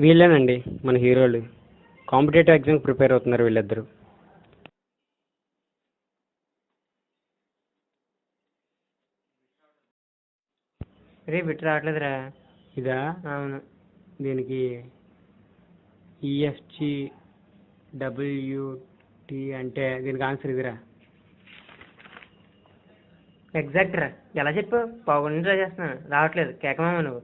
వీళ్ళేనండి మన హీరోలు. కాంపిటేటివ్ ఎగ్జామ్కి ప్రిపేర్ అవుతున్నారు వీళ్ళిద్దరు. రే బిట్ రావట్లేదురా. ఇదా? అవును. దీనికి ఈఎఫ్జి డబ్ల్యూటి అంటే దీనికి ఆన్సర్ ఇదిరా. ఎగ్జాక్ట్ రా. ఎలా చెప్పు? పావుగొండ ట్రై చేస్తున్నాను, రావట్లేదు. కేకమా నువ్వు.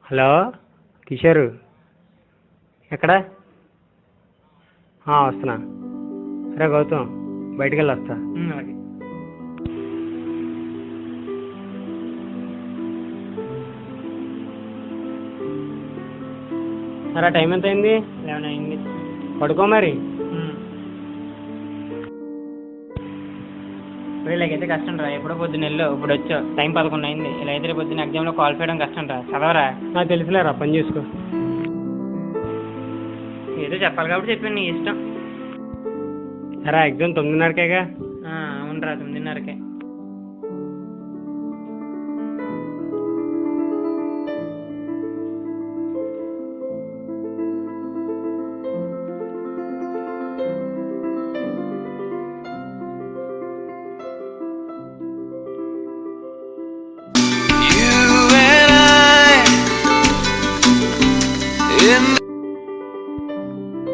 హలో కిషోరు, ఎక్కడ? వస్తున్నా. సరే గౌతమ్, బయటికి వెళ్ళి వస్తా. అలాగే. సరే టైం ఎంత అయింది? 11 అయింది. పడుకో మరి. ఇలాగైతే కష్టం రా. ఎప్పుడో పొద్దున్న వెళ్ళు, ఇప్పుడు వచ్చావు. టైం 11 అయింది. ఇలా అయితే రేపు పొద్దున్న ఎగ్జామ్లో క్వాలిఫై అవ్వడం కష్టం రా. చదవరా. నాకు తెలుసులేరా, పని చేసుకో. ఏదో చెప్పాలి కాబట్టి చెప్పాను, నీ ఇష్టం. సరే ఎగ్జామ్ 9:30కేగా? అవునరా, 9:30కే.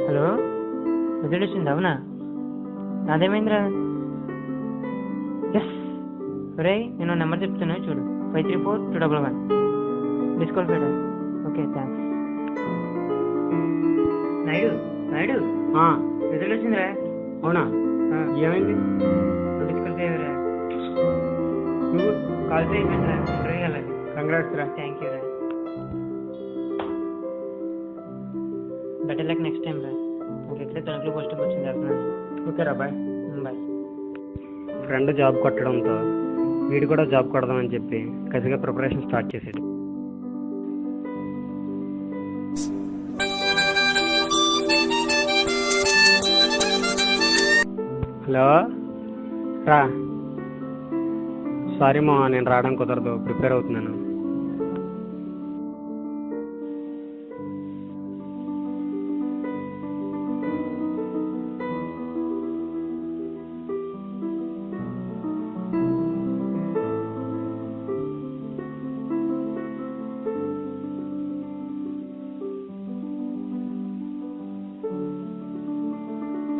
హలో, రిజల్ట్ వచ్చింది? అవునా? నాదేమైందిరా? ఎస్. రే, నేను నెంబర్ చెప్తాను చూడు. 534-211. Disqualified. Okay, thanks. Naidu Naidu, result వచ్చిందిరా. అవునా? ఏమైంది? డిస్క్వాలిఫై అయ్యారా? నువ్వు? క్వాలిఫై అయిపోయిందిరా. ఇంటర్వ్యూ వెళ్ళాలి. కంగ్రాట్స్ రా. థ్యాంక్ యూ రా. బెటర్ లక్ నెక్స్ట్ టైం రా. నాకు ఎట్లా తణుకులో పోస్టింగ్ వచ్చింది వెళ్తున్నాను. ఓకే రా, బాయ్. బాయ్. ఫ్రెండ్ జాబ్ కొట్టడంతో వీడు కూడా జాబ్ కొడదామని చెప్పి కసిగా ప్రిపరేషన్ స్టార్ట్ చేసాడు. హలో రా. సారీ మా, నేను రావడం కుదరదు, ప్రిపేర్ అవుతున్నాను.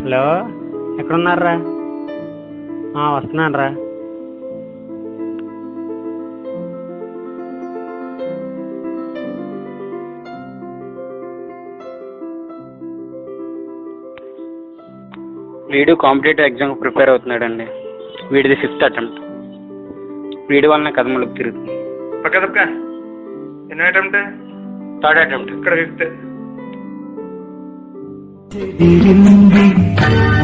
హలో, ఎక్కడున్నారా? వస్తున్నాను రా. వీడు కాంపిటేటివ్ ఎగ్జామ్ ప్రిపేర్ అవుతున్నాడండి. వీడిది 5th అటెంప్ట్. వీడి వలన కథ మలుపు తిరుగుతుంది. ఎన్నో అటెంప్ట్? 3rd attempt. ఇక్కడ 5th.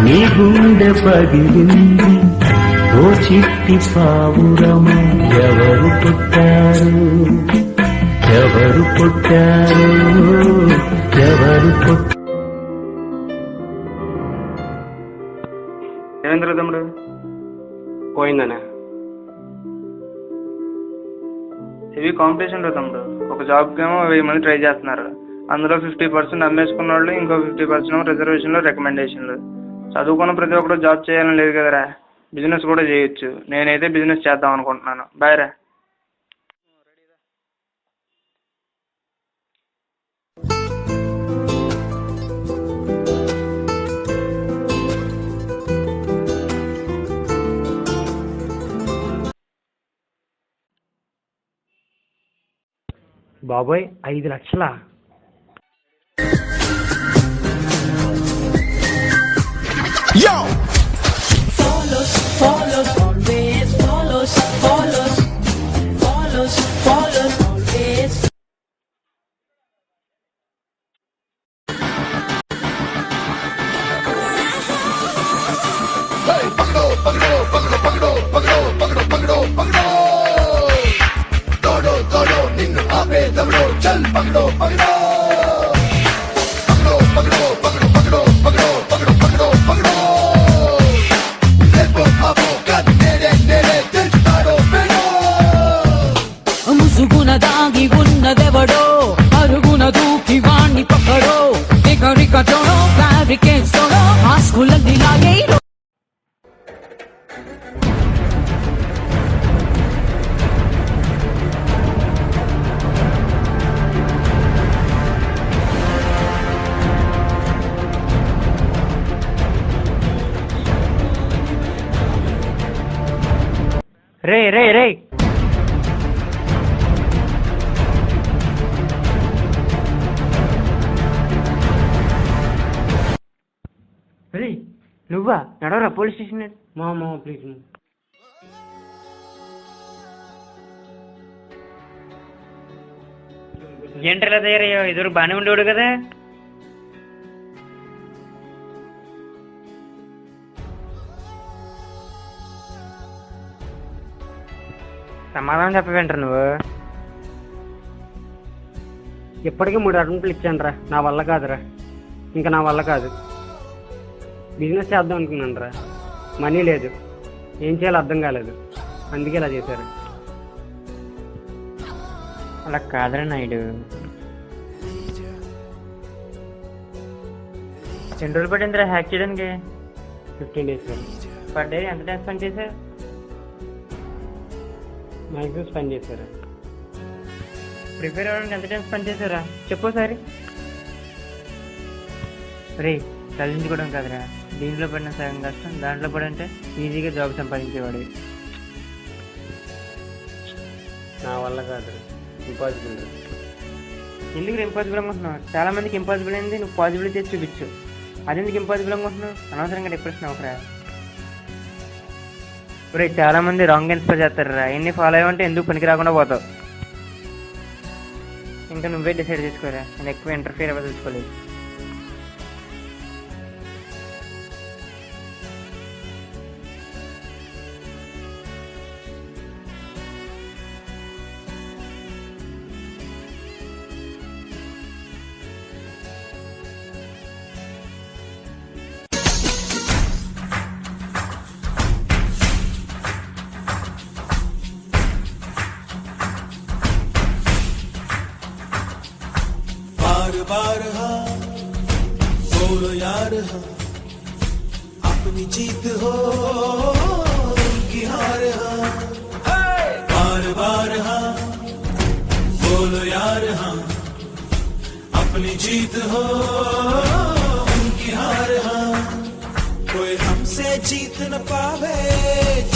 నీ గుండె పగిలింది ఓ చిట్టి పావురము. ఎవరు పుట్టారు, ఎవరు పుట్టారు, ఎవరు పుట్టారు? ఏమేంద్ర తమ్ముడు? పోయిందనా? ఇవి కాంపిటీషన్ రా తమ్ముడు. ఒక జాబ్కి ఏమో 1000 మంది ట్రై చేస్తున్నారు. అందులో 50% అమ్మేసుకున్న వాళ్ళు, ఇంకో 50% రిజర్వేషన్లు, రికమెండేషన్లు. చదువుకున్న ప్రతి ఒక్కరు జాబ్ చేయాలని లేదు కదరా. బిజినెస్ కూడా చేయొచ్చు. నేనైతే బిజినెస్ చేద్దాం అనుకుంటున్నాను. బాయ్ రా. బాబోయ్, 5 లక్షలా? Follows, follows, always follows, follows, follows, follows, always. ముసుగున దాగి ఉన్నదెవడో అరుగున దూకి వాణ్ణి పక్కడో ఎగరికటోనో ఫ్యాబ్రికేట్స్తోనో ఆస్కులన్నీ లాగే రే రే రే రే నువ్వా నడవరా పోలీస్ స్టేషన్ మా ప్లీజ్ ఏంటలా తయారయ్యో ఎదురు బాగానే ఉండేవాడు కదా సమాధానం చెప్పవేంటారు నువ్వు ఇప్పటికీ 3 అటెంప్ట్లు ఇచ్చానురా నా వల్ల కాదురా ఇంకా నా వల్ల కాదు బిజినెస్ చేద్దాం అనుకున్నాను రా మనీ లేదు ఏం చేయాలో అర్థం కాలేదు అందుకే ఇలా చేశారు అలా కాదురా నాయుడు ఎన్ని రోజులు పడిందిరా హ్యాక్ చేయడానికి 15 days పర్ డే ఎంత టైం స్పెండ్ చేశారు మ్యాక్సిమం స్పెండ్ చేశారా ప్రిపేర్ అవ్వడానికి ఎంత టైం స్పెండ్ చేశారా చెప్పు సారి రే చదివించుకోవడం కాదురా దీంట్లో పడిన సగం కష్టం దాంట్లో పడంటే ఈజీగా జాబ్ సంపాదించేవాడు నా వల్ల కాదురా ఇంపాసిబుల్ ఎందుకు ఇంపాసిబుల్ అనుకుంటున్నావు చాలా మందికి ఇంపాసిబుల్ అయింది నువ్వు పాసిబిలిటీ చేసి చూపించు అదెందుకు ఇంపాసిబుల్ అనుకుంటున్నావు అనవసరంగా డిప్రెషన్ అవ్వరా రే చాలా మంది రాంగ్ ఇన్స్పైర్ చేస్తారా ఎన్ని ఫాలో అయ్యామంటే ఎందుకు పనికి రాకుండా పోతావు ఇంకా నువ్వే డిసైడ్ చేసుకోరా నేను ఎక్కువ ఇంటర్ఫియర్ అవ్వ చూసుకోలేదు बार हाँ बोलो यार हाँ अपनी जीत हो उनकी हार हाँ बार बार हाँ बोलो यार हाँ अपनी जीत हो उनकी हार हाँ कोई हमसे जीत न पावे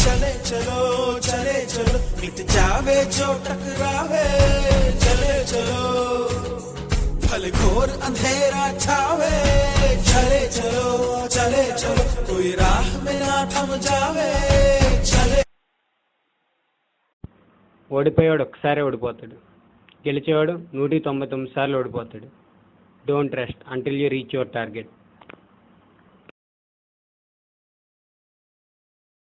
चले चलो चले चलो मिट जावे जो टकरावे चले चलो भले घोर अंधेरा छावे चले चलो कोई राह में ना थम जावे चले ఓడిపోయాడు ఒకసారి ఓడిపోతాడు గెలిచేవాడు 199 సార్లు ఓడిపోతాడు don't rest until you reach your target